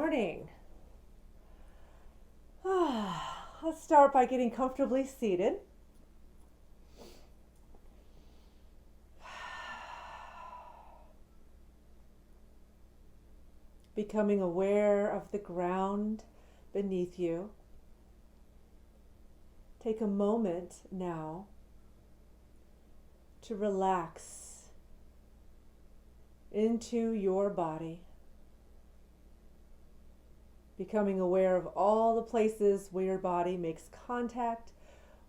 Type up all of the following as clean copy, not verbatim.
morning. Let's start by getting comfortably seated. Becoming aware of the ground beneath you. Take a moment now to relax into your body. Becoming aware of all the places where your body makes contact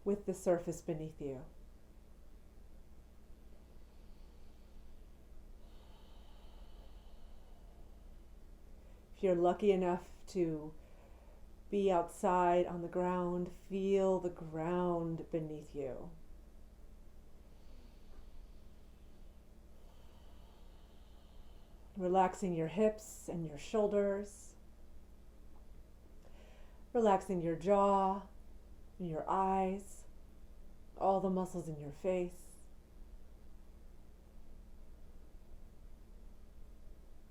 with the surface beneath you. If you're lucky enough to be outside on the ground, feel the ground beneath you. Relaxing your hips and your shoulders. Relaxing your jaw, your eyes, all the muscles in your face.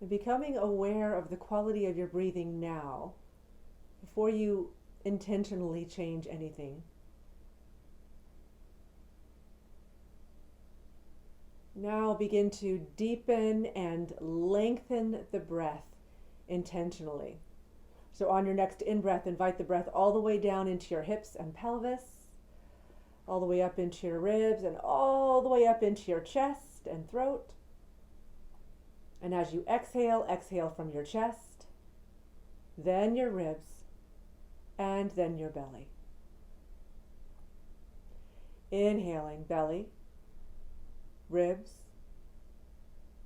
And becoming aware of the quality of your breathing now, before you intentionally change anything. Now begin to deepen and lengthen the breath intentionally. So on your next in-breath, invite the breath all the way down into your hips and pelvis, all the way up into your ribs, and all the way up into your chest and throat. And as you exhale, exhale from your chest, then your ribs, and then your belly. Inhaling, belly, ribs,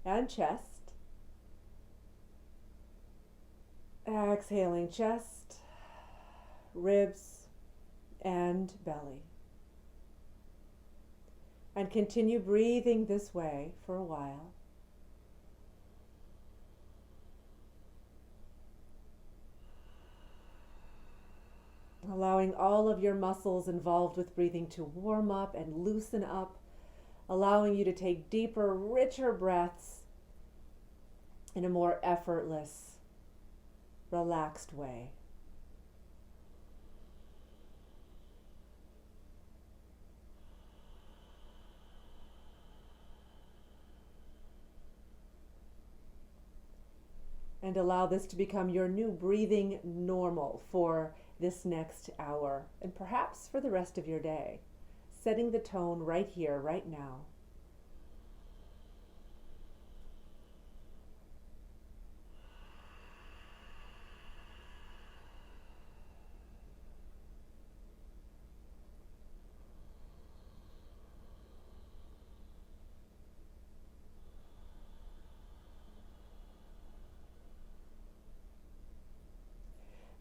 and chest. Exhaling, chest, ribs, and belly. And continue breathing this way for a while. Allowing all of your muscles involved with breathing to warm up and loosen up, allowing you to take deeper, richer breaths in a more effortless, relaxed way. And allow this to become your new breathing normal for this next hour, and perhaps for the rest of your day, setting the tone right here, right now.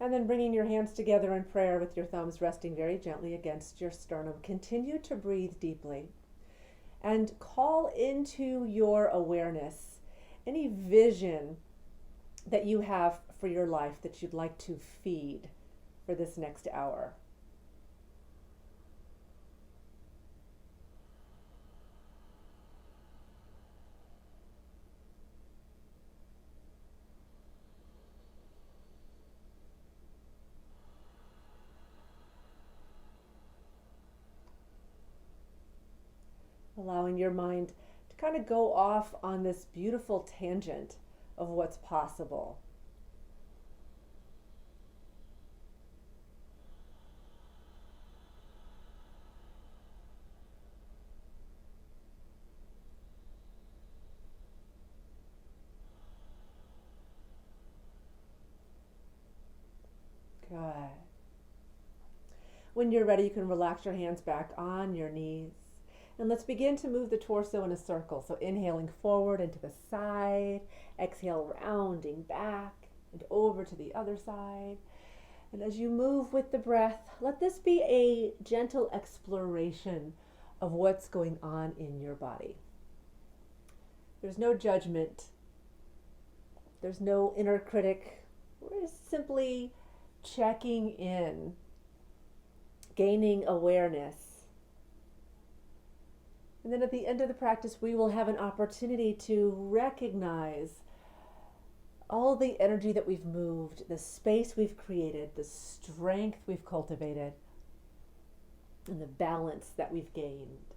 And then bringing your hands together in prayer with your thumbs resting very gently against your sternum. Continue to breathe deeply and call into your awareness any vision that you have for your life that you'd like to feed for this next hour. Allowing your mind to kind of go off on this beautiful tangent of what's possible. Good. When you're ready, you can relax your hands back on your knees. And let's begin to move the torso in a circle. So inhaling forward and to the side, exhale, rounding back and over to the other side. And as you move with the breath, let this be a gentle exploration of what's going on in your body. There's no judgment. There's no inner critic. We're just simply checking in, gaining awareness. And then at the end of the practice, we will have an opportunity to recognize all the energy that we've moved, the space we've created, the strength we've cultivated, and the balance that we've gained.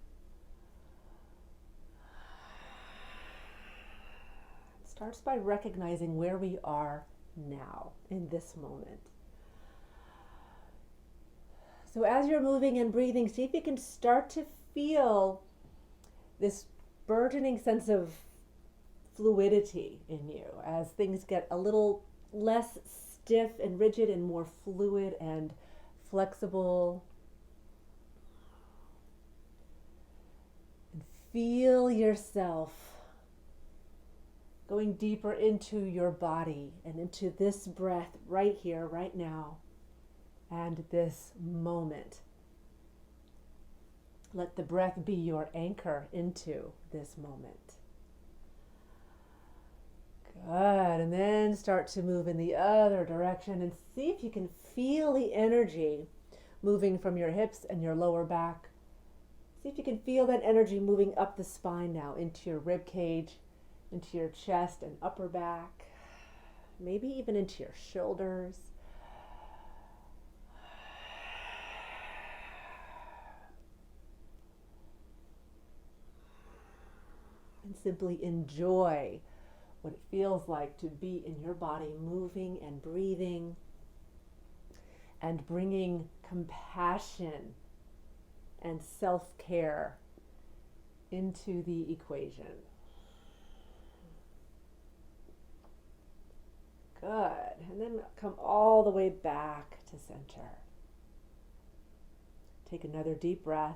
It starts by recognizing where we are now, in this moment. So as you're moving and breathing, see if you can start to feel this burgeoning sense of fluidity in you as things get a little less stiff and rigid and more fluid and flexible. And feel yourself going deeper into your body and into this breath right here, right now, and this moment. Let the breath be your anchor into this moment. Good, and then start to move in the other direction and see if you can feel the energy moving from your hips and your lower back. See if you can feel that energy moving up the spine now into your rib cage, into your chest and upper back, maybe even into your shoulders. And simply enjoy what it feels like to be in your body, moving and breathing and bringing compassion and self-care into the equation. Good. And then come all the way back to center. Take another deep breath.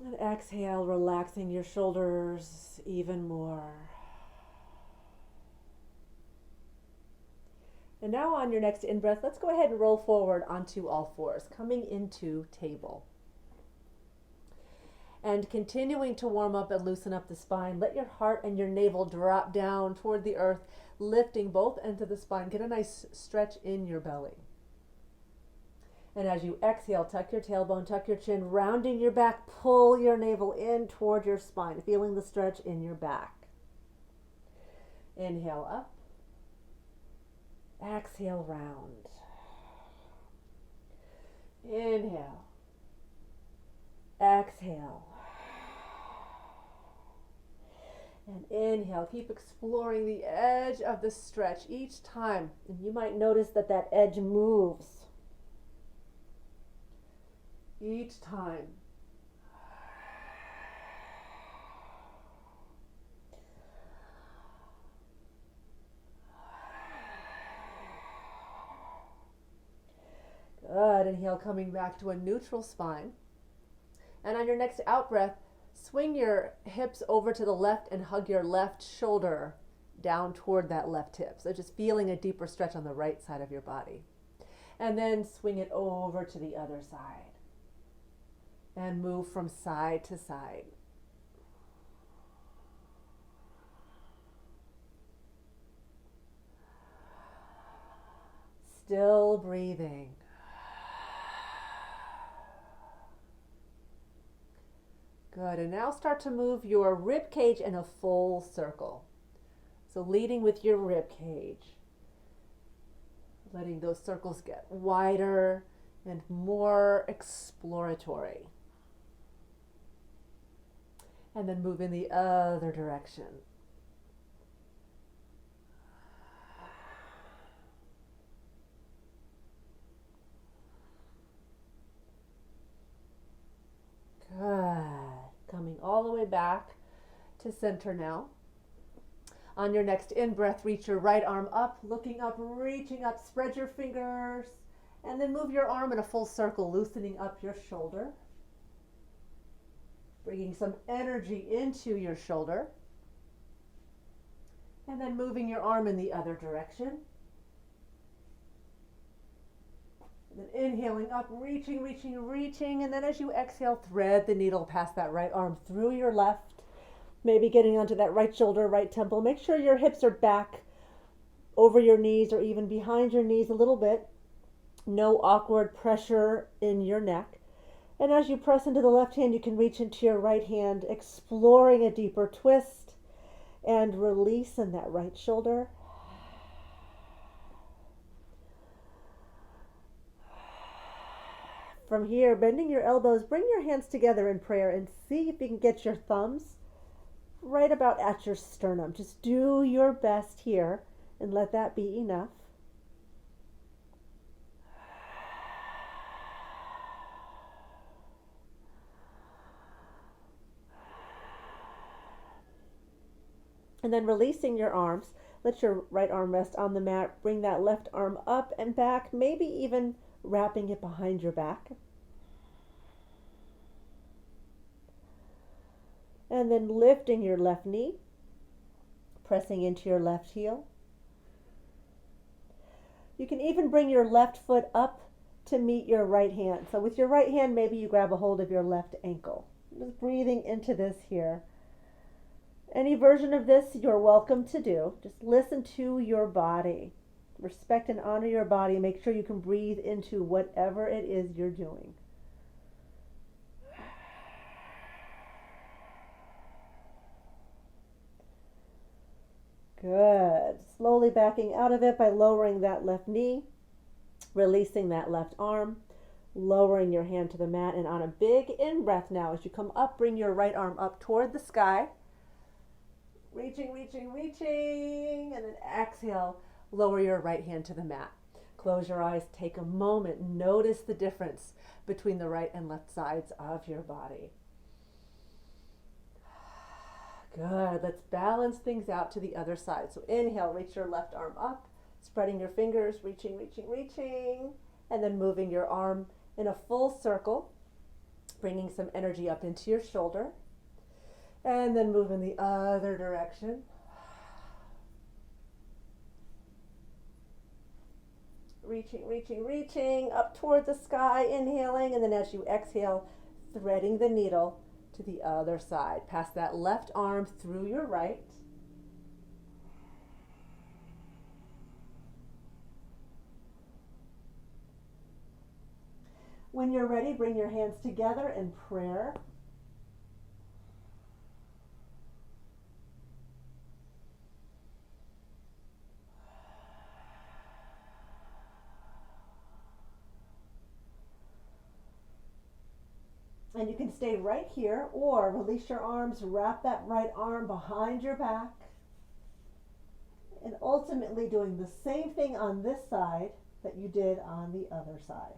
And exhale, relaxing your shoulders even more. And now on your next in-breath, let's go ahead and roll forward onto all fours, coming into table. And continuing to warm up and loosen up the spine, let your heart and your navel drop down toward the earth, lifting both ends of the spine. Get a nice stretch in your belly. And as you exhale, tuck your tailbone, tuck your chin, rounding your back, pull your navel in toward your spine, feeling the stretch in your back. Inhale up. Exhale, round. Inhale. Exhale. And inhale. Keep exploring the edge of the stretch each time. And you might notice that that edge moves each time. Good. Inhale, coming back to a neutral spine. And on your next out breath, swing your hips over to the left and hug your left shoulder down toward that left hip. So just feeling a deeper stretch on the right side of your body. And then swing it over to the other side. And move from side to side. Still breathing. Good, and now start to move your rib cage in a full circle. So leading with your rib cage. Letting those circles get wider and more exploratory. And then move in the other direction. Good. Coming all the way back to center now. On your next in-breath, reach your right arm up, looking up, reaching up, spread your fingers, and then move your arm in a full circle, loosening up your shoulder. Bringing some energy into your shoulder. And then moving your arm in the other direction. And then inhaling up, reaching, reaching, reaching. And then as you exhale, thread the needle past that right arm through your left. Maybe getting onto that right shoulder, right temple. Make sure your hips are back over your knees or even behind your knees a little bit. No awkward pressure in your neck. And as you press into the left hand, you can reach into your right hand, exploring a deeper twist. And release in that right shoulder. From here, bending your elbows, bring your hands together in prayer and see if you can get your thumbs right about at your sternum. Just do your best here and let that be enough. And then releasing your arms, let your right arm rest on the mat. Bring that left arm up and back, maybe even wrapping it behind your back. And then lifting your left knee, pressing into your left heel. You can even bring your left foot up to meet your right hand. So with your right hand, maybe you grab a hold of your left ankle. Just breathing into this here. Any version of this you're welcome to do. Just listen to your body. Respect and honor your body. Make sure you can breathe into whatever it is you're doing. Good. Slowly backing out of it by lowering that left knee, releasing that left arm, lowering your hand to the mat, and on a big in-breath now, as you come up, bring your right arm up toward the sky. Reaching, reaching, reaching, and then exhale, lower your right hand to the mat. Close your eyes, take a moment, notice the difference between the right and left sides of your body. Good, let's balance things out to the other side. So inhale, reach your left arm up, spreading your fingers, reaching, reaching, reaching, and then moving your arm in a full circle, bringing some energy up into your shoulder. And then move in the other direction. Reaching, reaching, reaching up toward the sky, inhaling, and then as you exhale, threading the needle to the other side. Pass that left arm through your right. When you're ready, bring your hands together in prayer. And you can stay right here or release your arms, wrap that right arm behind your back. And ultimately doing the same thing on this side that you did on the other side.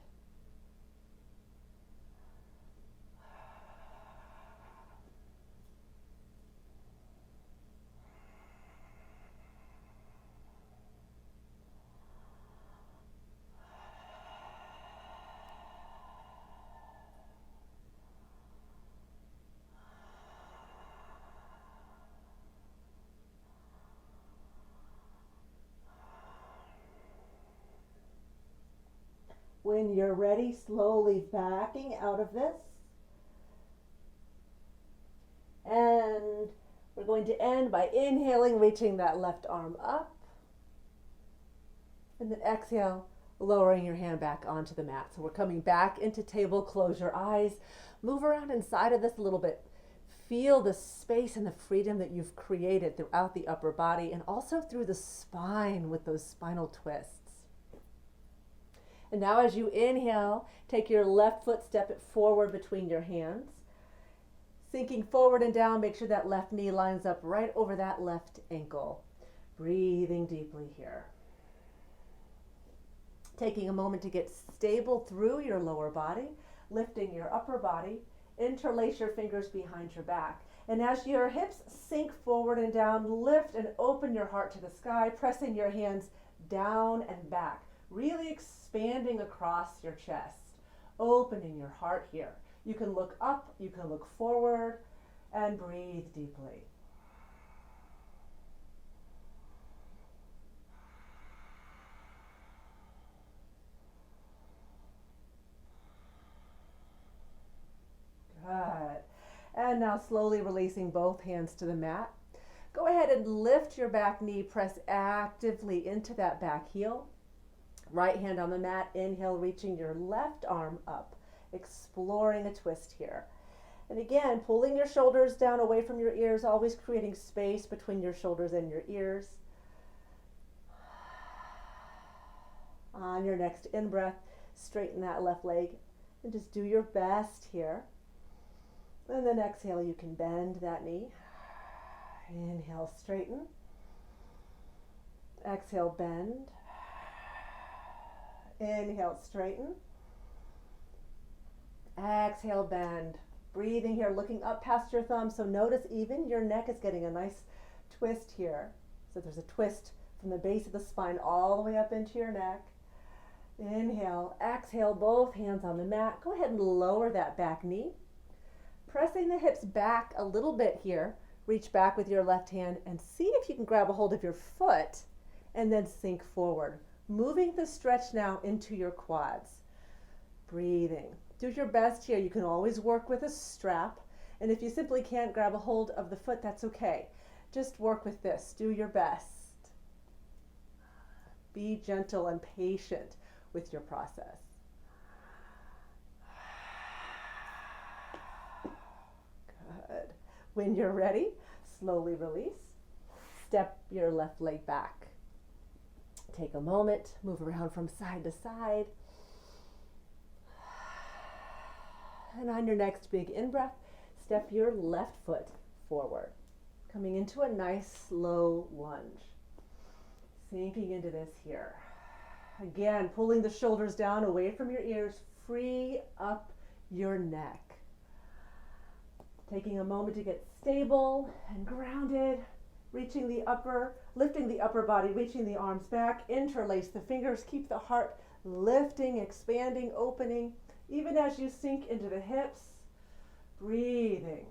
When you're ready, slowly backing out of this. And we're going to end by inhaling, reaching that left arm up. And then exhale, lowering your hand back onto the mat. So we're coming back into table. Close your eyes. Move around inside of this a little bit. Feel the space and the freedom that you've created throughout the upper body and also through the spine with those spinal twists. And now as you inhale, take your left foot, step it forward between your hands. Sinking forward and down, make sure that left knee lines up right over that left ankle. Breathing deeply here. Taking a moment to get stable through your lower body, lifting your upper body, interlace your fingers behind your back. And as your hips sink forward and down, lift and open your heart to the sky, pressing your hands down and back. Really expanding across your chest, opening your heart here. You can look up, you can look forward, and breathe deeply. Good. And now slowly releasing both hands to the mat. Go ahead and lift your back knee, press actively into that back heel. Right hand on the mat, inhale, reaching your left arm up, exploring a twist here. And again, pulling your shoulders down away from your ears, always creating space between your shoulders and your ears. On your next in-breath, straighten that left leg and just do your best here. And then exhale, you can bend that knee. Inhale, straighten. Exhale, bend. Inhale, straighten. Exhale, bend. Breathing here, looking up past your thumb. So notice even your neck is getting a nice twist here. So there's a twist from the base of the spine all the way up into your neck. Inhale, exhale, both hands on the mat. Go ahead and lower that back knee. Pressing the hips back a little bit here. Reach back with your left hand and see if you can grab a hold of your foot and then sink forward. Moving the stretch now into your quads. Breathing. Do your best here. You can always work with a strap. And if you simply can't grab a hold of the foot, that's okay. Just work with this. Do your best. Be gentle and patient with your process. Good. When you're ready, slowly release. Step your left leg back. Take a moment, move around from side to side. And on your next big in-breath, step your left foot forward, coming into a nice slow lunge. Sinking into this here. Again, pulling the shoulders down away from your ears, free up your neck. Taking a moment to get stable and grounded, lifting the upper body, reaching the arms back, interlace the fingers, keep the heart lifting, expanding, opening, even as you sink into the hips, breathing.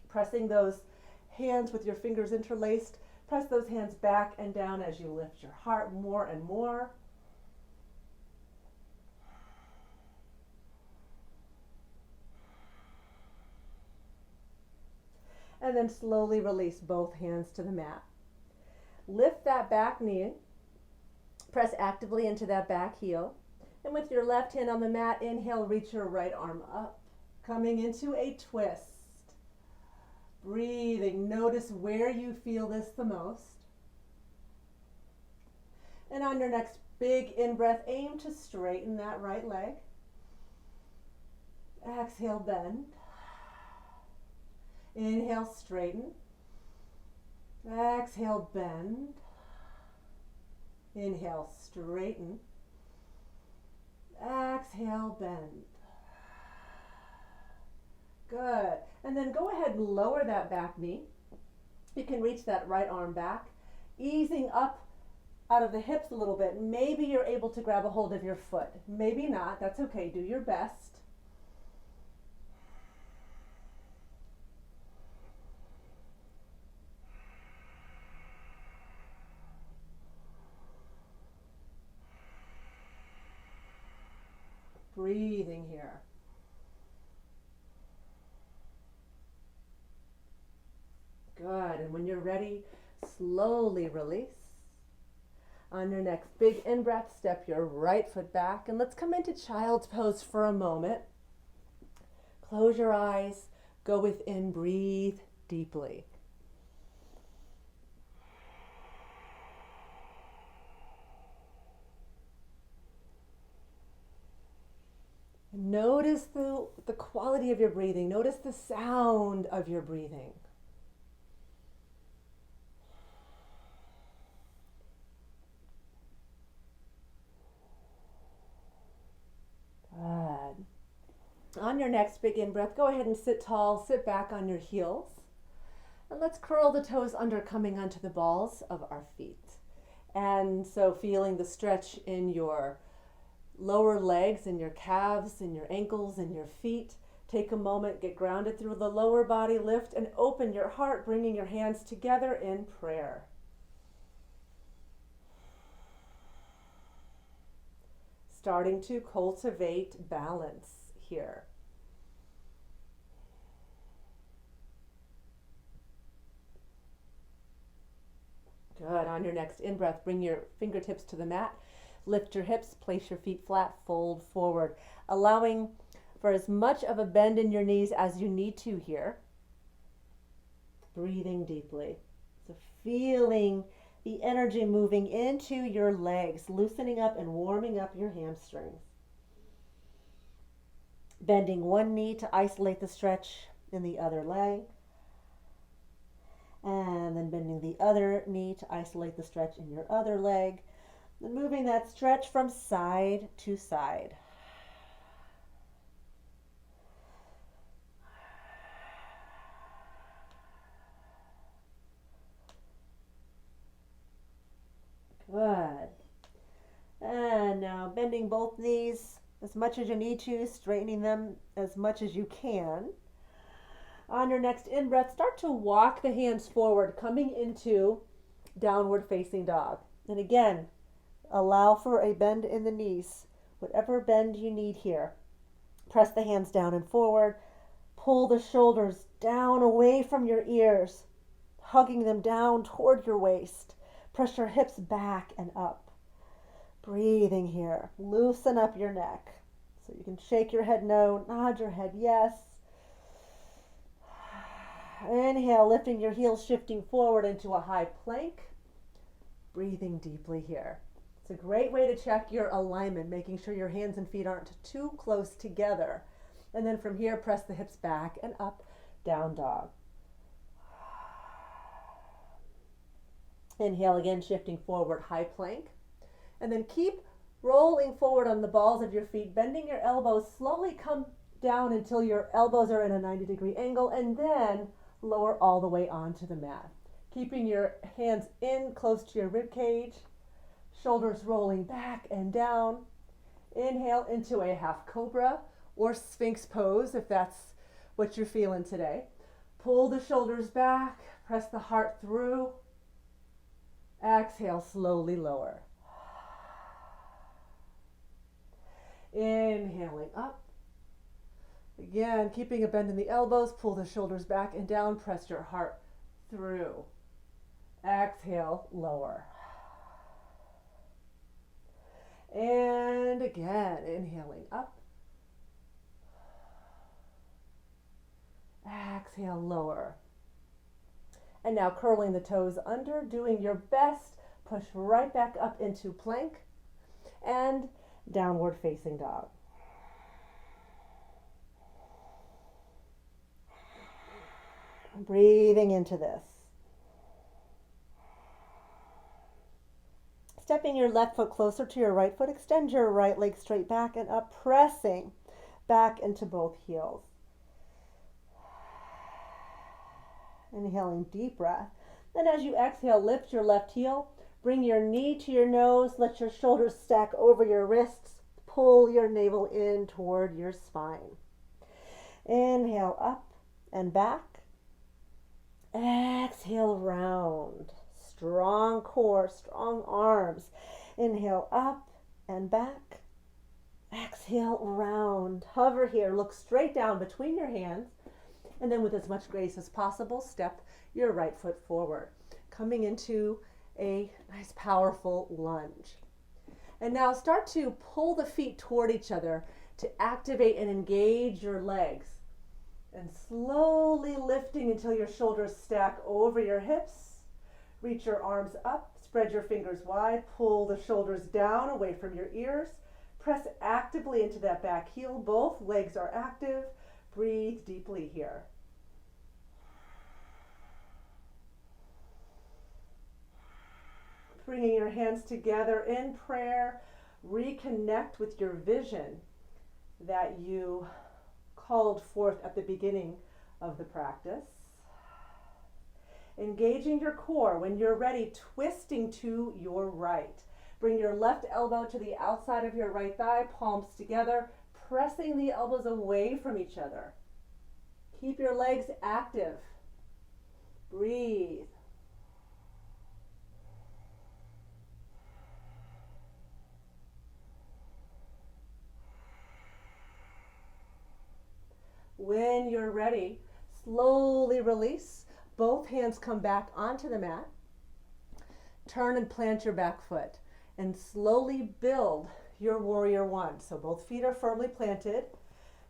Pressing those hands with your fingers interlaced, press those hands back and down as you lift your heart more and more. And then slowly release both hands to the mat. Lift that back knee, press actively into that back heel. And with your left hand on the mat, inhale, reach your right arm up, coming into a twist. Breathing, notice where you feel this the most. And on your next big in-breath, aim to straighten that right leg. Exhale, bend. Inhale, straighten. Exhale, bend. Inhale, straighten. Exhale, bend. Good. And then go ahead and lower that back knee. You can reach that right arm back, easing up out of the hips a little bit. Maybe you're able to grab a hold of your foot. Maybe not. That's okay. Do your best. Breathing here. Good. And when you're ready, slowly release. On your next big in-breath, step your right foot back. And let's come into child's pose for a moment. Close your eyes. Go within. Breathe deeply. Notice the quality of your breathing. Notice the sound of your breathing. Good. On your next big in-breath, go ahead and sit tall, sit back on your heels. And let's curl the toes under, coming onto the balls of our feet. And so feeling the stretch in your lower legs and your calves and your ankles and your feet. Take a moment, get grounded through the lower body, lift and open your heart, bringing your hands together in prayer. Starting to cultivate balance here. Good. On your next in-breath, bring your fingertips to the mat. Lift your hips, place your feet flat, fold forward, allowing for as much of a bend in your knees as you need to here. Breathing deeply. So feeling the energy moving into your legs, loosening up and warming up your hamstrings. Bending one knee to isolate the stretch in the other leg. And then bending the other knee to isolate the stretch in your other leg. And moving that stretch from side to side. Good. And now bending both knees as much as you need to, straightening them as much as you can. On your next in-breath, start to walk the hands forward, coming into downward facing dog. And again, allow for a bend in the knees, whatever bend you need here. Press the hands down and forward. Pull the shoulders down away from your ears, hugging them down toward your waist. Press your hips back and up. Breathing here. Loosen up your neck. So you can shake your head no, nod your head yes. Inhale, lifting your heels, shifting forward into a high plank. Breathing deeply here. It's a great way to check your alignment, making sure your hands and feet aren't too close together. And then from here, press the hips back and up, down dog. Inhale again, shifting forward, high plank. And then keep rolling forward on the balls of your feet, bending your elbows, slowly come down until your elbows are in a 90-degree angle, and then lower all the way onto the mat. Keeping your hands in close to your rib cage, shoulders rolling back and down. Inhale into a half cobra or sphinx pose if that's what you're feeling today. Pull the shoulders back, press the heart through. Exhale, slowly lower. Inhaling up. Again, keeping a bend in the elbows, pull the shoulders back and down, press your heart through. Exhale, lower. And again, inhaling up. Exhale, lower. And now curling the toes under, doing your best. Push right back up into plank and downward facing dog. Breathing into this. Stepping your left foot closer to your right foot, extend your right leg straight back and up, pressing back into both heels. Inhaling, deep breath. Then as you exhale, lift your left heel, bring your knee to your nose, let your shoulders stack over your wrists, pull your navel in toward your spine. Inhale, up and back. Exhale, round. Strong core, strong arms. Inhale, up and back. Exhale, round. Hover here, look straight down between your hands. And then with as much grace as possible, step your right foot forward, coming into a nice powerful lunge. And now start to pull the feet toward each other to activate and engage your legs. And slowly lifting until your shoulders stack over your hips. Reach your arms up, spread your fingers wide, pull the shoulders down away from your ears. Press actively into that back heel. Both legs are active. Breathe deeply here. Bringing your hands together in prayer, reconnect with your vision that you called forth at the beginning of the practice. Engaging your core. When you're ready, twisting to your right. Bring your left elbow to the outside of your right thigh, palms together, pressing the elbows away from each other. Keep your legs active. Breathe. When you're ready, slowly release. Both hands come back onto the mat. Turn and plant your back foot and slowly build your warrior one. So both feet are firmly planted.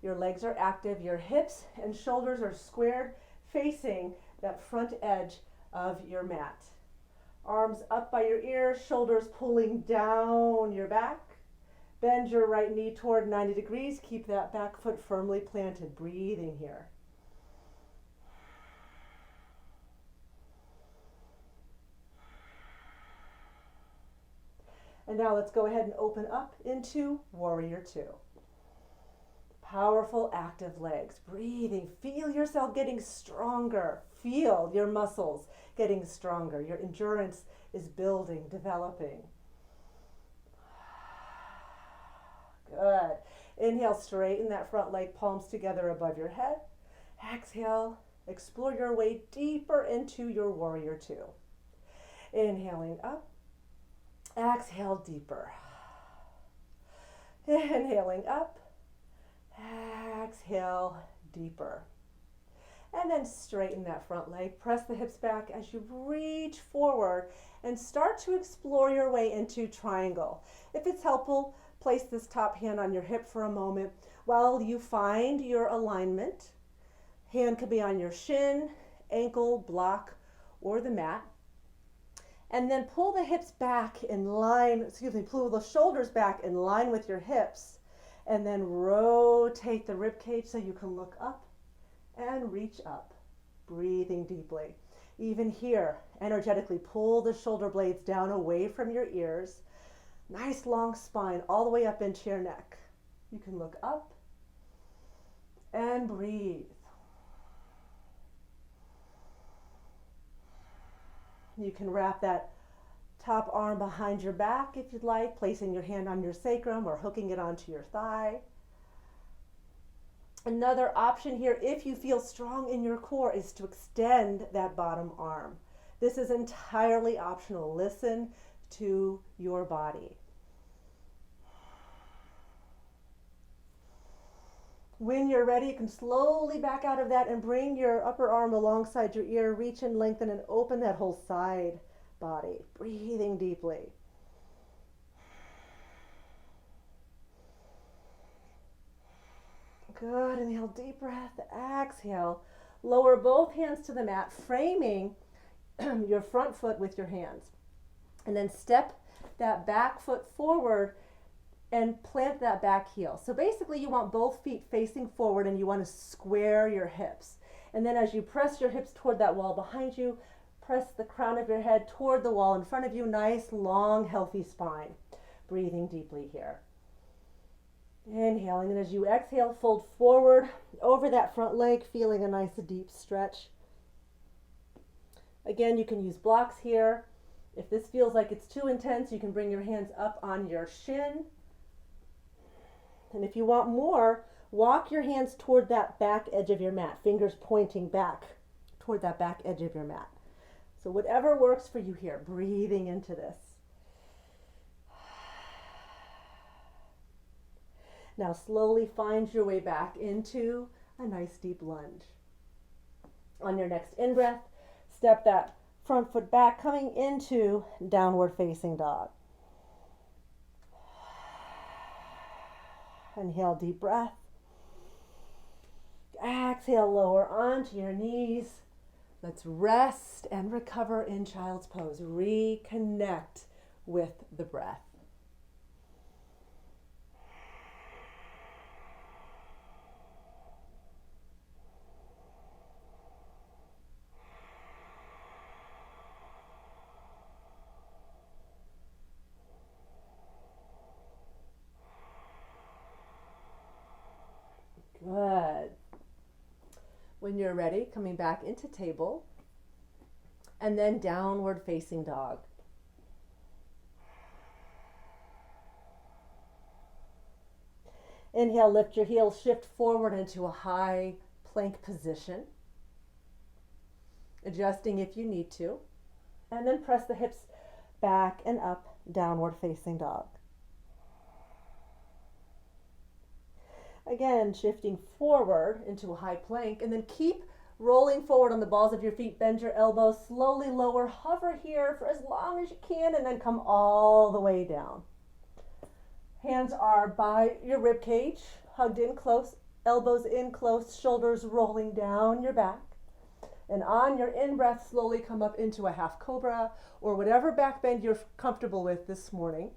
Your legs are active, your hips and shoulders are squared, facing that front edge of your mat. Arms up by your ears, shoulders pulling down your back. Bend your right knee toward 90 degrees. Keep that back foot firmly planted. Breathing here. And now let's go ahead and open up into Warrior Two. Powerful, active legs. Breathing. Feel yourself getting stronger. Feel your muscles getting stronger. Your endurance is building, developing. Good. Inhale, straighten that front leg, palms together above your head. Exhale, explore your way deeper into your Warrior Two. Inhaling up. Exhale deeper. Inhaling up. Exhale deeper. And then straighten that front leg. Press the hips back as you reach forward and start to explore your way into triangle. If it's helpful, place this top hand on your hip for a moment while you find your alignment. Hand could be on your shin, ankle, block, or the mat. And then pull the hips back in line, pull the shoulders back in line with your hips. And then rotate the rib cage so you can look up and reach up, breathing deeply. Even here, energetically pull the shoulder blades down away from your ears. Nice long spine all the way up into your neck. You can look up and breathe. You can wrap that top arm behind your back if you'd like, placing your hand on your sacrum or hooking it onto your thigh. Another option here, if you feel strong in your core, is to extend that bottom arm. This is entirely optional. Listen to your body. When you're ready, you can slowly back out of that and bring your upper arm alongside your ear. Reach and lengthen and open that whole side body. Breathing deeply. Good. Inhale, deep breath. Exhale. Lower both hands to the mat, framing your front foot with your hands. And then step that back foot forward and plant that back heel. So basically you want both feet facing forward and you want to square your hips. And then as you press your hips toward that wall behind you, press the crown of your head toward the wall in front of you. Nice, long, healthy spine. Breathing deeply here. Inhaling, and as you exhale, fold forward over that front leg, feeling a nice deep stretch. Again, you can use blocks here. If this feels like it's too intense, you can bring your hands up on your shin. And if you want more, walk your hands toward that back edge of your mat, fingers pointing back toward that back edge of your mat. So whatever works for you here, breathing into this. Now slowly find your way back into a nice deep lunge. On your next in-breath, step that front foot back, coming into downward facing dog. Inhale, deep breath. Exhale, lower onto your knees. Let's rest and recover in child's pose. Reconnect with the breath. Good. When you're ready, coming back into table and then downward facing dog. Inhale, lift your heels, shift forward into a high plank position, adjusting if you need to, and then press the hips back and up, downward facing dog. Again, shifting forward into a high plank, and then keep rolling forward on the balls of your feet. Bend your elbows, slowly lower, hover here for as long as you can, and then come all the way down. Hands are by your rib cage, hugged in close, elbows in close, shoulders rolling down your back. And on your in-breath, slowly come up into a half cobra or whatever back bend you're comfortable with this morning.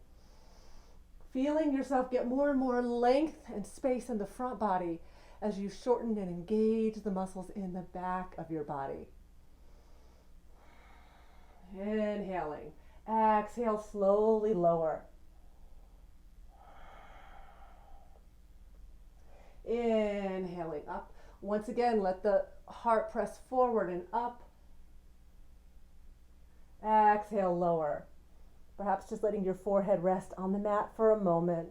Feeling yourself get more and more length and space in the front body as you shorten and engage the muscles in the back of your body. Inhaling. Exhale, slowly lower. Inhaling up. Once again, let the heart press forward and up. Exhale, lower. Perhaps just letting your forehead rest on the mat for a moment.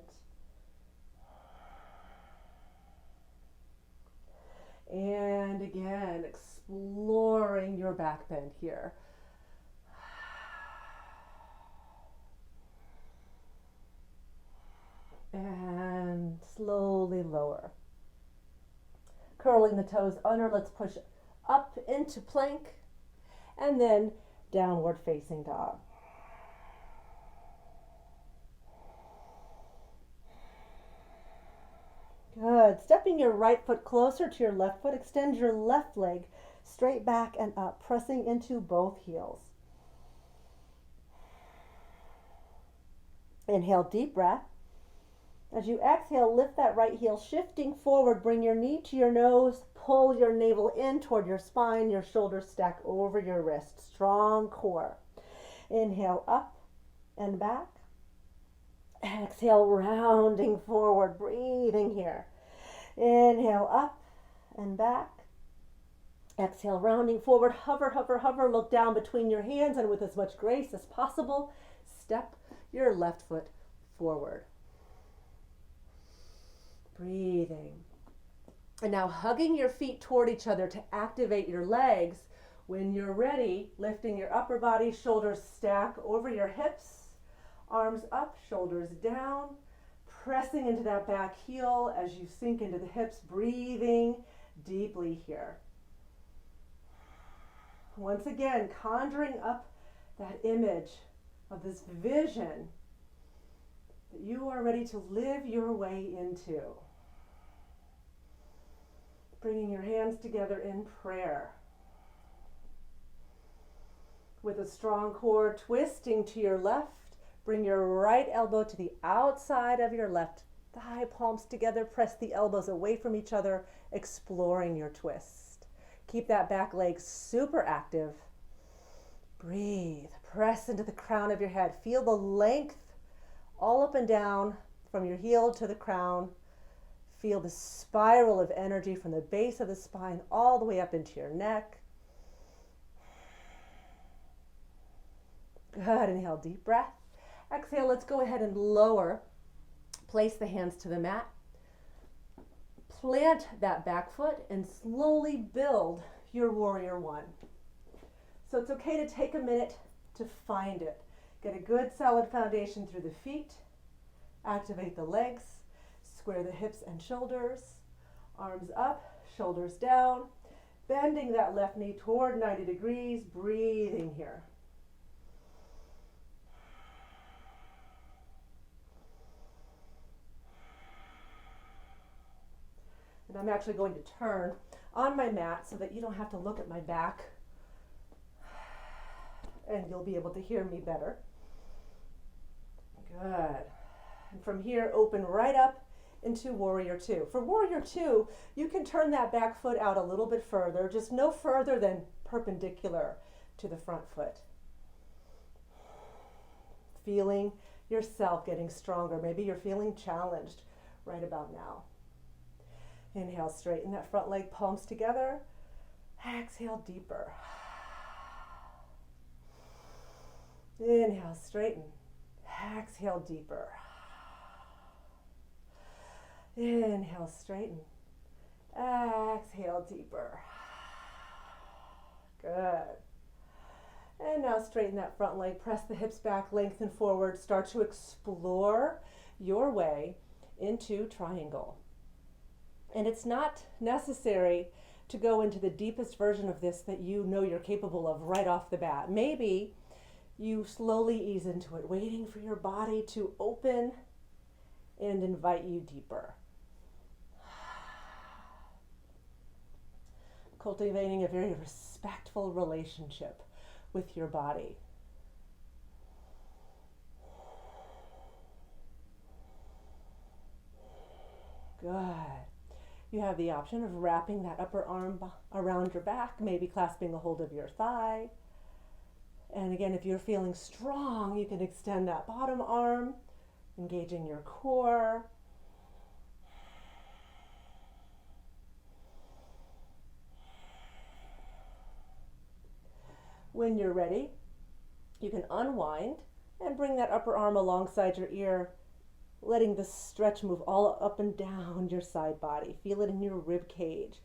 And again, exploring your back bend here. And slowly lower. Curling the toes under, let's push up into plank and then downward facing dog. Good. Stepping your right foot closer to your left foot, extend your left leg straight back and up, pressing into both heels. Inhale, deep breath. As you exhale, lift that right heel, shifting forward, bring your knee to your nose, pull your navel in toward your spine, your shoulders stack over your wrist, strong core. Inhale, up and back. Exhale, rounding forward, breathing here. Inhale, up and back. Exhale, rounding forward, hover, hover, hover, look down between your hands, and with as much grace as possible, step your left foot forward. Breathing. And now hugging your feet toward each other to activate your legs. When you're ready, lifting your upper body, shoulders stack over your hips, arms up, shoulders down, pressing into that back heel as you sink into the hips, breathing deeply here. Once again, conjuring up that image of this vision that you are ready to live your way into. Bringing your hands together in prayer. With a strong core, twisting to your left, bring your right elbow to the outside of your left thigh, palms together, press the elbows away from each other, exploring your twist. Keep that back leg super active. Breathe, press into the crown of your head. Feel the length all up and down from your heel to the crown. Feel the spiral of energy from the base of the spine all the way up into your neck. Good, inhale, deep breath. Exhale, let's go ahead and lower. Place the hands to the mat. Plant that back foot and slowly build your warrior one. So it's okay to take a minute to find it. Get a good solid foundation through the feet. Activate the legs. Square the hips and shoulders. Arms up, shoulders down. Bending that left knee toward 90 degrees. Breathing here. And I'm actually going to turn on my mat so that you don't have to look at my back and you'll be able to hear me better. Good. And from here, open right up into Warrior Two. For Warrior Two, you can turn that back foot out a little bit further, just no further than perpendicular to the front foot. Feeling yourself getting stronger. Maybe you're feeling challenged right about now. Inhale, straighten that front leg, palms together. Exhale, deeper. Inhale, straighten. Exhale, deeper. Inhale, straighten. Exhale, deeper. Good. And now straighten that front leg, press the hips back, lengthen forward, start to explore your way into triangle. And it's not necessary to go into the deepest version of this that you know you're capable of right off the bat. Maybe you slowly ease into it, waiting for your body to open and invite you deeper. cultivating a very respectful relationship with your body. Good. You have the option of wrapping that upper arm around your back, maybe clasping a hold of your thigh. And again, if you're feeling strong, you can extend that bottom arm, engaging your core. When you're ready, you can unwind and bring that upper arm alongside your ear, letting the stretch move all up and down your side body. Feel it in your rib cage.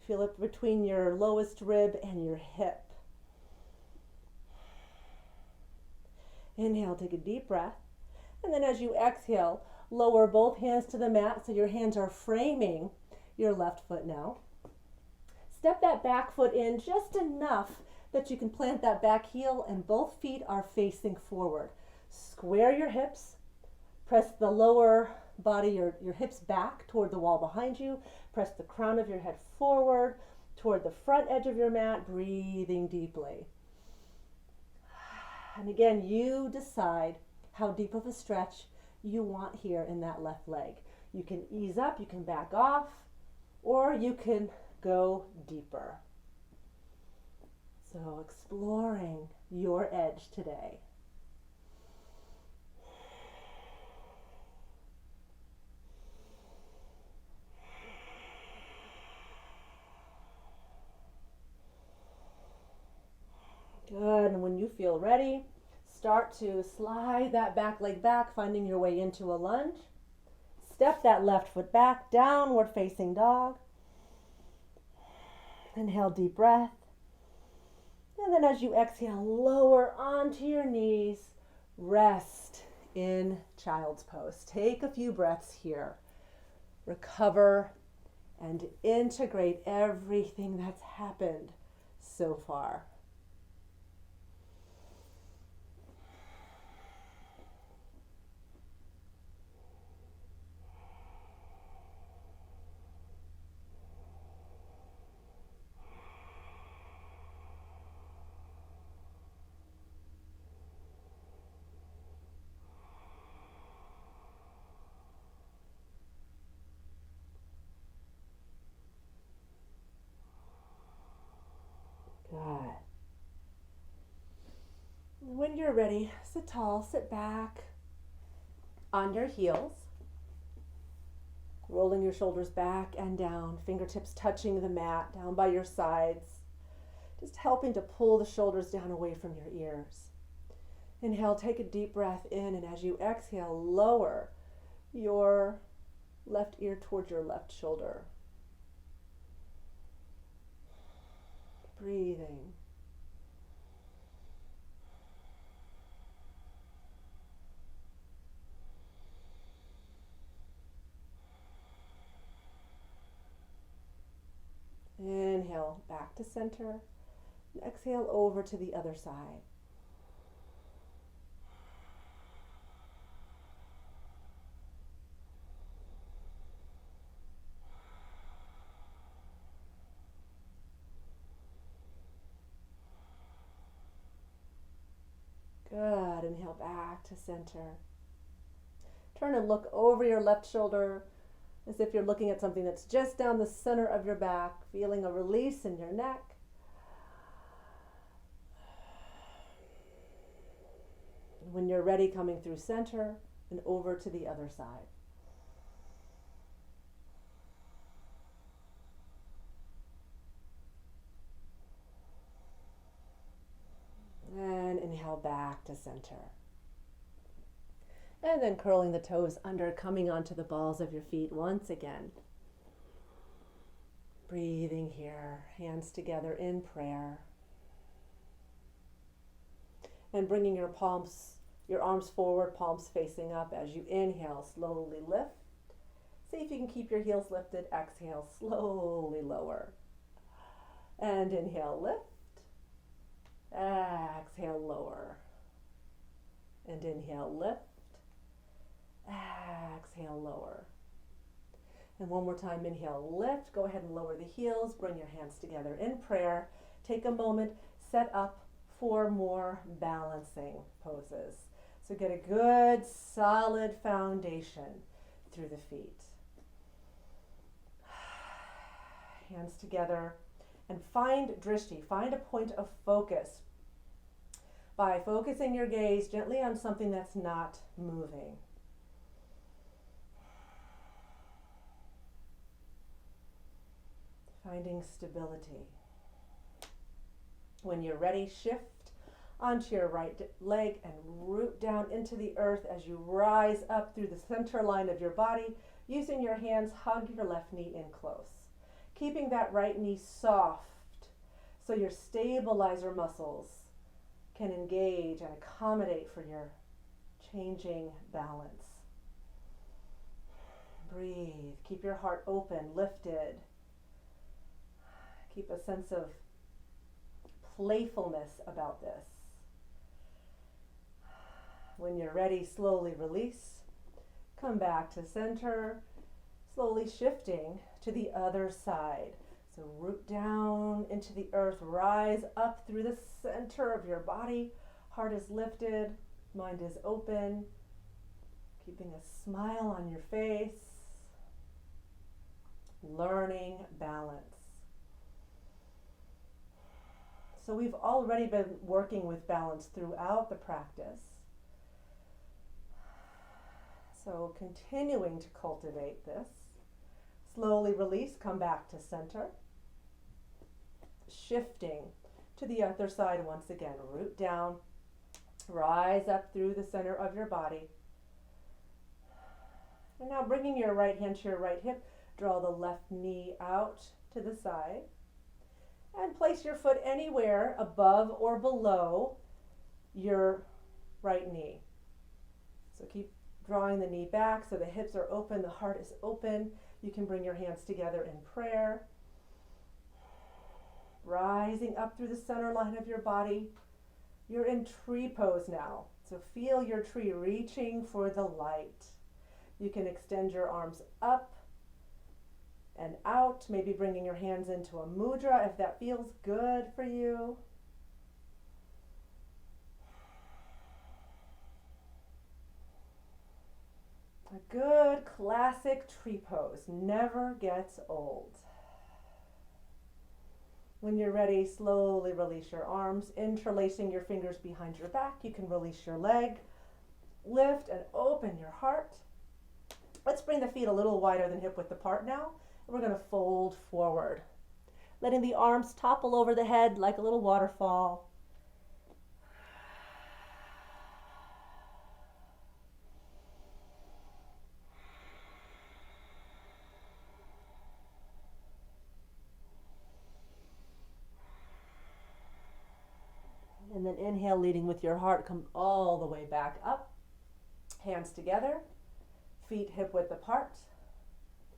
Feel it between your lowest rib and your hip. Inhale, take a deep breath. And then as you exhale, lower both hands to the mat so your hands are framing your left foot now. Step that back foot in just enough that you can plant that back heel and both feet are facing forward. Square your hips. Press the lower body, your hips back toward the wall behind you. Press the crown of your head forward toward the front edge of your mat, breathing deeply. And again, you decide how deep of a stretch you want here in that left leg. You can ease up, you can back off, or you can go deeper. So exploring your edge today. Good, and when you feel ready, start to slide that back leg back, finding your way into a lunge. Step that left foot back, downward facing dog. Inhale, deep breath. And then as you exhale, lower onto your knees, rest in child's pose. Take a few breaths here. Recover and integrate everything that's happened so far. Good. When you're ready, sit tall, sit back on your heels, rolling your shoulders back and down, fingertips touching the mat, down by your sides, just helping to pull the shoulders down away from your ears. Inhale, take a deep breath in, and as you exhale, lower your left ear towards your left shoulder. Breathing. Inhale, back to center. And exhale over to the other side. Good. Inhale back to center. Turn and look over your left shoulder as if you're looking at something that's just down the center of your back, feeling a release in your neck. When you're ready, coming through center and over to the other side. And inhale back to center. And then curling the toes under, coming onto the balls of your feet once again. Breathing here, hands together in prayer. And bringing your arms forward, palms facing up. As you inhale, slowly lift. See if you can keep your heels lifted. Exhale, slowly lower. And inhale, lift. Exhale, lower. And inhale, lift. Exhale, lower. And one more time, inhale, lift. Go ahead and lower the heels. Bring your hands together in prayer. Take a moment, set up for more balancing poses. So get a good, solid foundation through the feet. Hands together. And find drishti, find a point of focus by focusing your gaze gently on something that's not moving. Finding stability. When you're ready, shift onto your right leg and root down into the earth as you rise up through the center line of your body. Using your hands, hug your left knee in close. Keeping that right knee soft so your stabilizer muscles can engage and accommodate for your changing balance. Breathe. Keep your heart open, lifted. Keep a sense of playfulness about this. When you're ready, slowly release. Come back to center, slowly shifting to the other side. So root down into the earth, rise up through the center of your body. Heart is lifted, mind is open, keeping a smile on your face, learning balance. So we've already been working with balance throughout the practice. So continuing to cultivate this. Slowly release, come back to center. Shifting to the other side once again. Root down, rise up through the center of your body. And now bringing your right hand to your right hip, draw the left knee out to the side. And place your foot anywhere above or below your right knee. So keep drawing the knee back so the hips are open, the heart is open. You can bring your hands together in prayer. Rising up through the center line of your body. You're in tree pose now. So feel your tree reaching for the light. You can extend your arms up and out, maybe bringing your hands into a mudra if that feels good for you. A good classic tree pose never gets old. When you're ready, slowly release your arms, interlacing your fingers behind your back. You can release your leg, lift and open your heart. Let's bring the feet a little wider than hip width apart now. We're going to fold forward, letting the arms topple over the head like a little waterfall. And then inhale, leading with your heart, come all the way back up. Hands together, feet hip width apart.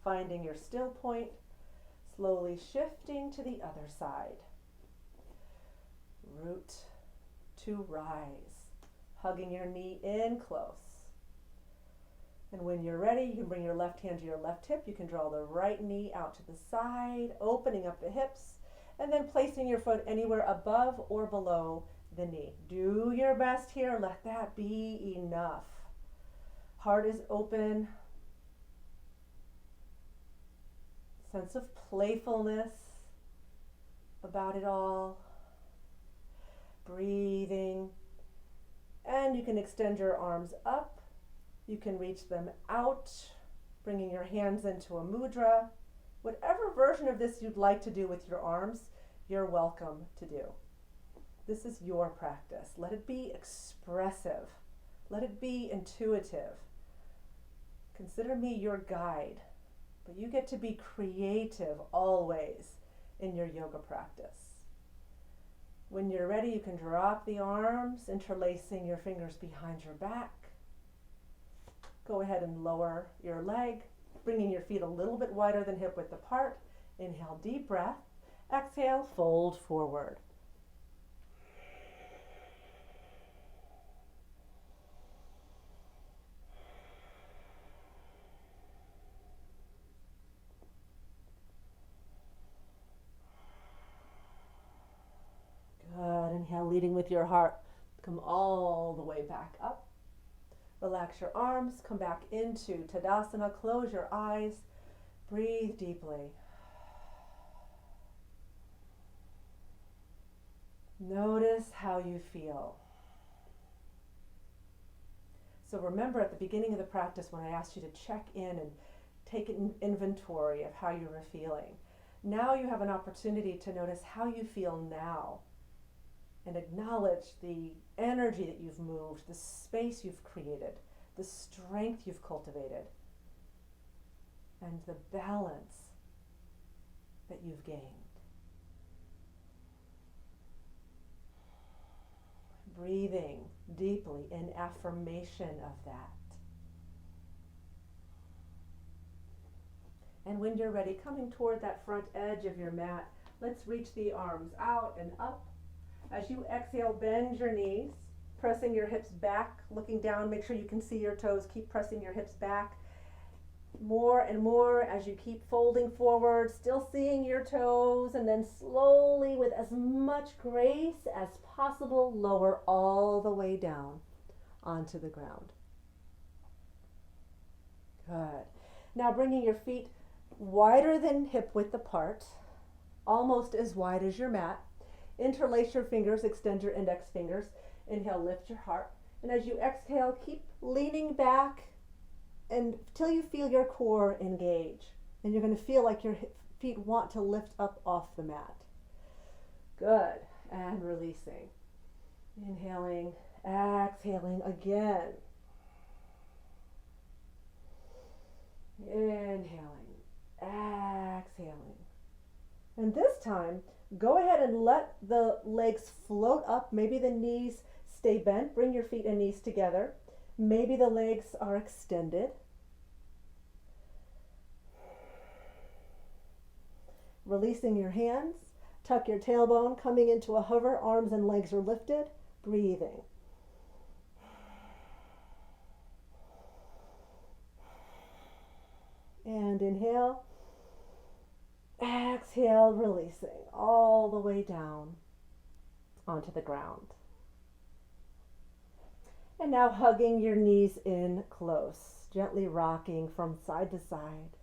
Finding your still point, slowly shifting to the other side. Root to rise, hugging your knee in close. And when you're ready, you can bring your left hand to your left hip. You can draw the right knee out to the side, opening up the hips, and then placing your foot anywhere above or below the knee. Do your best here. Let that be enough. Heart is open. Sense of playfulness about it all. Breathing. And you can extend your arms up. You can reach them out, bringing your hands into a mudra. Whatever version of this you'd like to do with your arms, you're welcome to do. This is your practice. Let it be expressive. Let it be intuitive. Consider me your guide. But you get to be creative always in your yoga practice. When you're ready, you can drop the arms, interlacing your fingers behind your back. Go ahead and lower your leg, bringing your feet a little bit wider than hip width apart. Inhale, deep breath. Exhale, fold forward. Inhale, leading with your heart. Come all the way back up. Relax your arms. Come back into Tadasana. Close your eyes. Breathe deeply. Notice how you feel. So remember at the beginning of the practice when I asked you to check in and take an inventory of how you were feeling. Now you have an opportunity to notice how you feel now and acknowledge the energy that you've moved, the space you've created, the strength you've cultivated, and the balance that you've gained. Breathing deeply in affirmation of that. And when you're ready, coming toward that front edge of your mat, let's reach the arms out and up. As you exhale, bend your knees, pressing your hips back, looking down, make sure you can see your toes, keep pressing your hips back. More and more as you keep folding forward, still seeing your toes, and then slowly, with as much grace as possible, lower all the way down onto the ground. Good. Now bringing your feet wider than hip width apart, almost as wide as your mat. Interlace your fingers, extend your index fingers. Inhale, lift your heart. And as you exhale, keep leaning back until you feel your core engage. And you're going to feel like your feet want to lift up off the mat. Good. And releasing. Inhaling, exhaling again. Inhaling, exhaling. And this time, go ahead and let the legs float up. Maybe the knees stay bent. Bring your feet and knees together. Maybe the legs are extended. Releasing your hands. Tuck your tailbone, coming into a hover. Arms and legs are lifted. Breathing. And inhale. Exhale, releasing all the way down onto the ground. And now hugging your knees in close, gently rocking from side to side.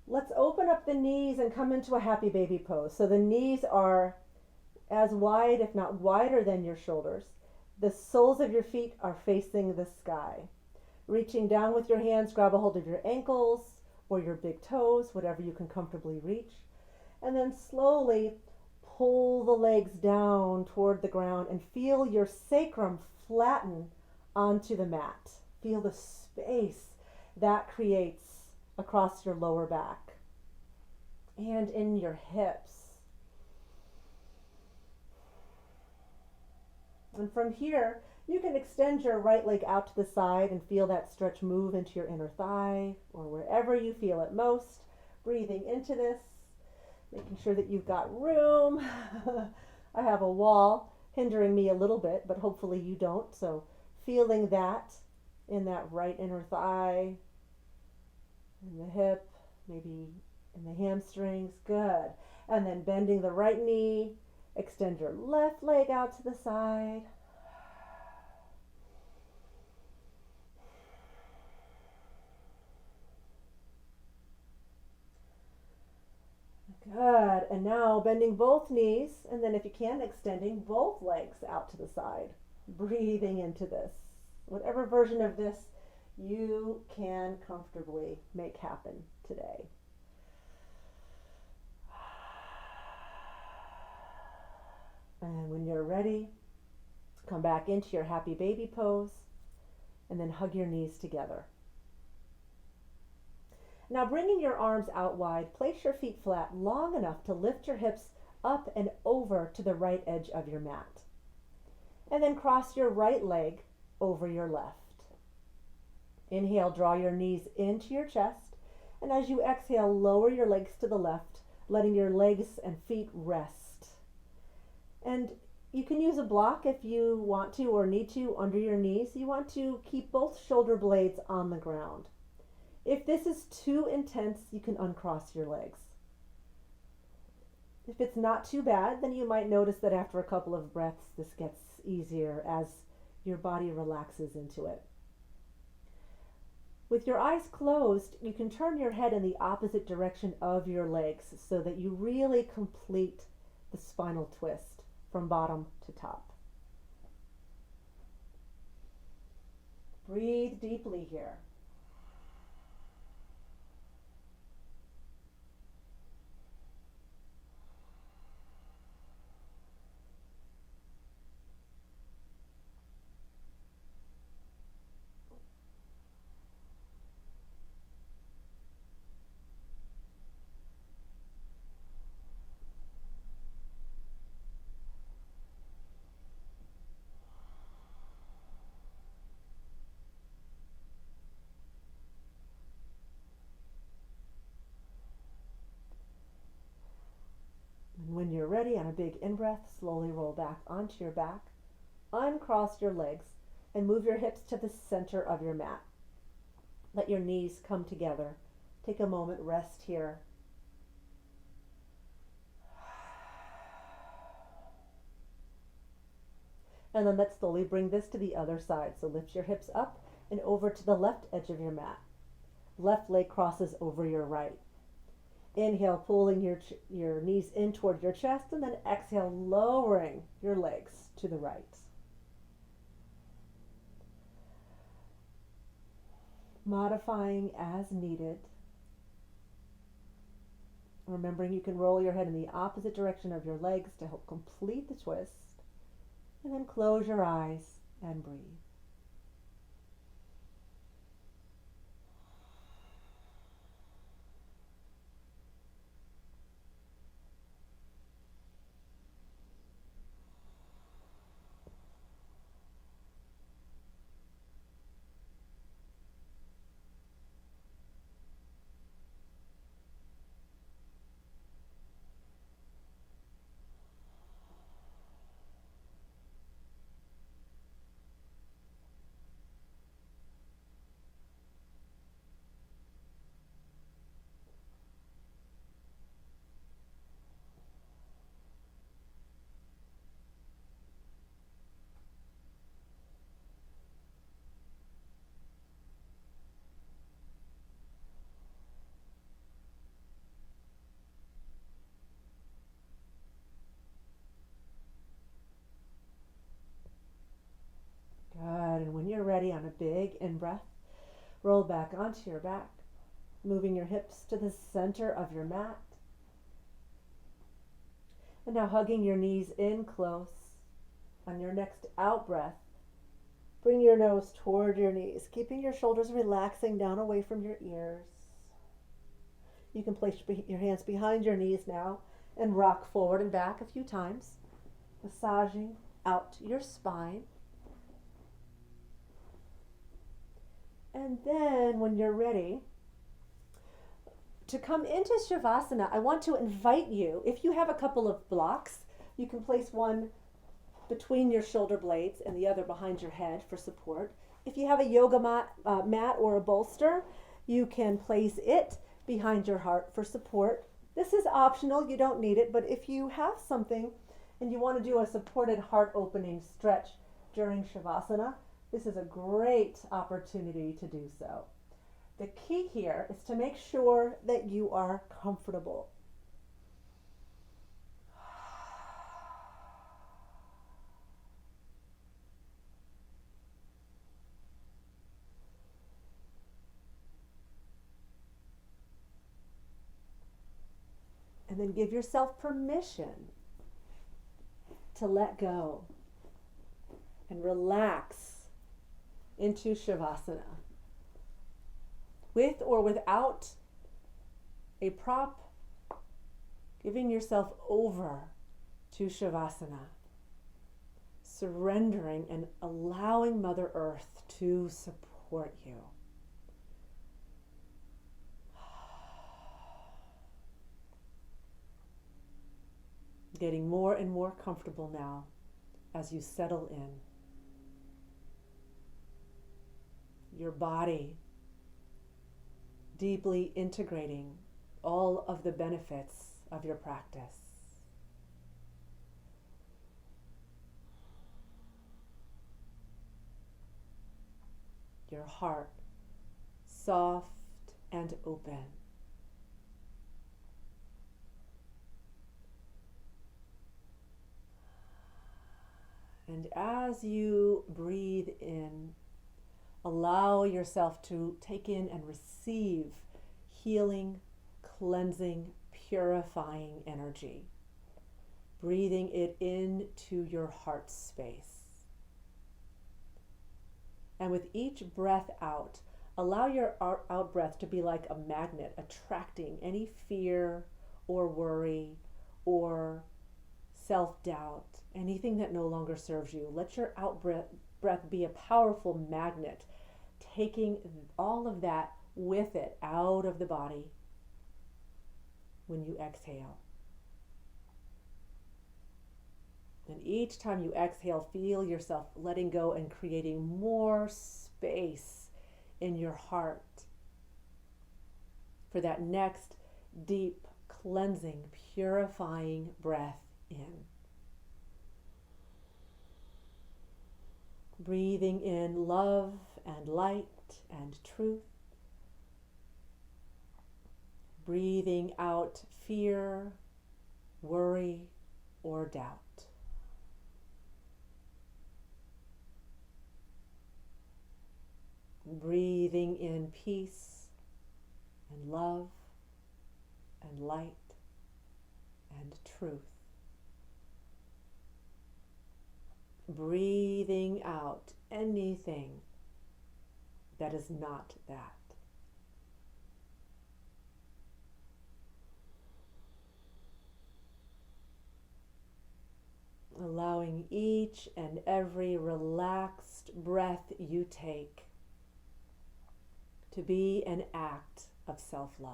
Let's open up the knees and come into a happy baby pose. So the knees are as wide, if not wider than your shoulders. The soles of your feet are facing the sky. Reaching down with your hands, grab a hold of your ankles or your big toes, whatever you can comfortably reach. And then slowly pull the legs down toward the ground and feel your sacrum flatten onto the mat. Feel the space that creates across your lower back and in your hips. And from here, you can extend your right leg out to the side and feel that stretch move into your inner thigh or wherever you feel it most. Breathing into this, making sure that you've got room. I have a wall hindering me a little bit, but hopefully you don't. So feeling that in that right inner thigh, in the hip, maybe in the hamstrings. Good. And then bending the right knee, extend your left leg out to the side. Good. And now bending both knees, and then if you can, extending both legs out to the side. Breathing into this. Whatever version of this you can comfortably make happen today. And when you're ready, come back into your happy baby pose, and then hug your knees together. Now bringing your arms out wide, place your feet flat long enough to lift your hips up and over to the right edge of your mat. And then cross your right leg over your left. Inhale, draw your knees into your chest. And as you exhale, lower your legs to the left, letting your legs and feet rest. And you can use a block if you want to or need to under your knees. You want to keep both shoulder blades on the ground. If this is too intense, you can uncross your legs. If it's not too bad, then you might notice that after a couple of breaths, this gets easier as your body relaxes into it. With your eyes closed, you can turn your head in the opposite direction of your legs so that you really complete the spinal twist from bottom to top. Breathe deeply here. And when you're ready, on a big in-breath, slowly roll back onto your back, uncross your legs, and move your hips to the center of your mat. Let your knees come together. Take a moment, rest here. And then let's slowly bring this to the other side. So lift your hips up and over to the left edge of your mat. Left leg crosses over your right. Inhale, pulling your knees in toward your chest, and then exhale, lowering your legs to the right. Modifying as needed. Remembering you can roll your head in the opposite direction of your legs to help complete the twist. And then close your eyes and breathe. Good. And when you're ready, on a big in-breath, roll back onto your back, moving your hips to the center of your mat. And now hugging your knees in close. On your next out breath, bring your nose toward your knees, keeping your shoulders relaxing down away from your ears. You can place your hands behind your knees now and rock forward and back a few times, massaging out your spine. And then when you're ready to come into Shavasana, I want to invite you, if you have a couple of blocks, you can place one between your shoulder blades and the other behind your head for support. If you have a yoga mat or a bolster, you can place it behind your heart for support. This is optional, you don't need it, but if you have something and you want to do a supported heart opening stretch during Shavasana, this is a great opportunity to do so. The key here is to make sure that you are comfortable. And then give yourself permission to let go and relax into Shavasana. With or without a prop, giving yourself over to Shavasana, surrendering and allowing Mother Earth to support you. Getting more and more comfortable now as you settle in. Your body deeply integrating all of the benefits of your practice. your heart soft and open. And as you breathe in, allow yourself to take in and receive healing, cleansing, purifying energy. Breathing it into your heart space. And with each breath out, allow your out breath to be like a magnet, attracting any fear or worry or self-doubt, anything that no longer serves you. Let your out breath be a powerful magnet, taking all of that with it out of the body when you exhale. And each time you exhale, feel yourself letting go and creating more space in your heart for that next deep, cleansing, purifying breath in. Breathing in love and light and truth. Breathing out fear, worry, or doubt. Breathing in peace and love and light and truth. Breathing out anything that is not that. Allowing each and every relaxed breath you take to be an act of self-love.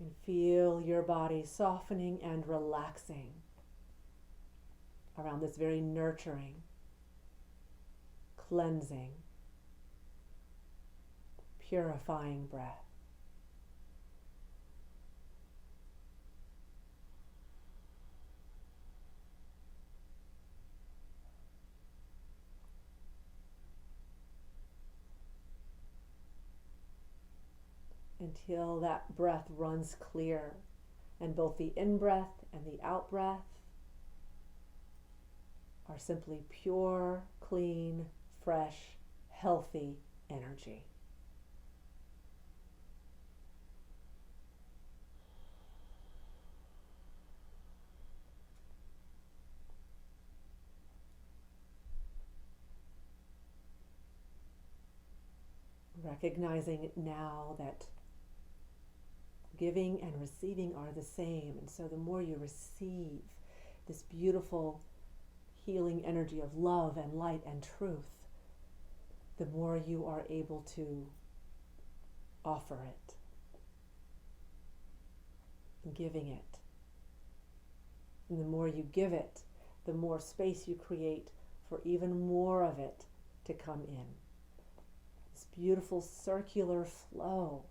And feel your body softening and relaxing around this very nurturing, cleansing, purifying breath. Until that breath runs clear and both the in-breath and the out-breath are simply pure, clean, fresh, healthy energy. Recognizing now that giving and receiving are the same. And so the more you receive this beautiful healing energy of love and light and truth, the more you are able to offer it, giving it. And the more you give it, the more space you create for even more of it to come in. This beautiful circular flow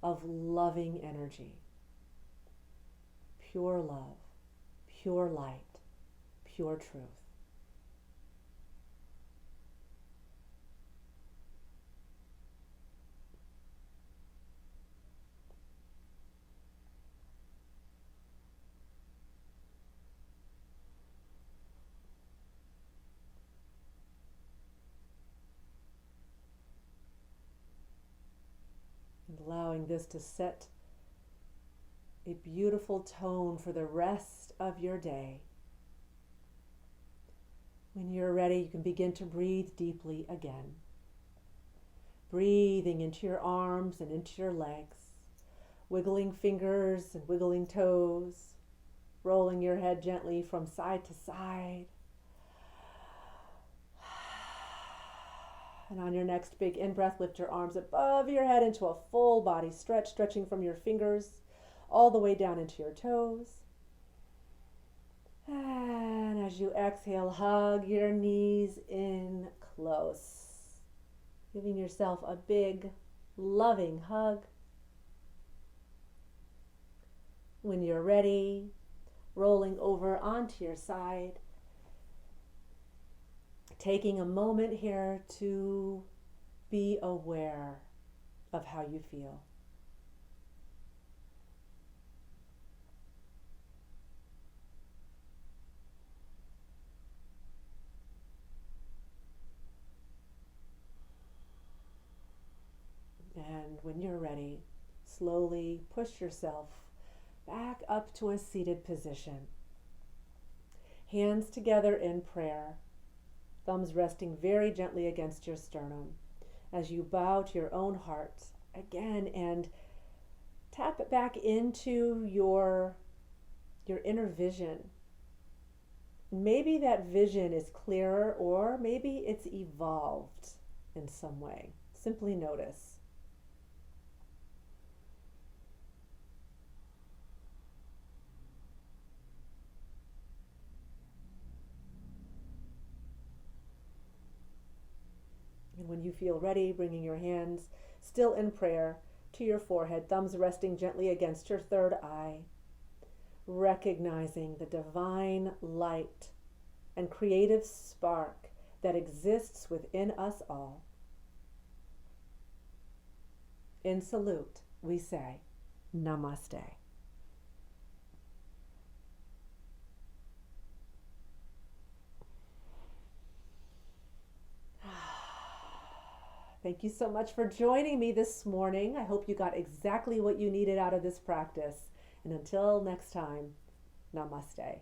of loving energy. Pure love, pure light, pure truth. And allowing this to set a beautiful tone for the rest of your day. When you're ready, you can begin to breathe deeply again. Breathing into your arms and into your legs, wiggling fingers and wiggling toes, rolling your head gently from side to side. And on your next big in-breath, lift your arms above your head into a full body stretch, stretching from your fingers all the way down into your toes. And as you exhale, hug your knees in close, giving yourself a big loving hug. When you're ready, rolling over onto your side, taking a moment here to be aware of how you feel. And when you're ready, slowly push yourself back up to a seated position. Hands together in prayer, thumbs resting very gently against your sternum as you bow to your own heart again and tap it back into your inner vision. Maybe that vision is clearer or maybe it's evolved in some way. Simply notice. And when you feel ready, bringing your hands, still in prayer, to your forehead, thumbs resting gently against your third eye, recognizing the divine light and creative spark that exists within us all. In salute, we say, Namaste. Thank you so much for joining me this morning. I hope you got exactly what you needed out of this practice. And until next time, namaste.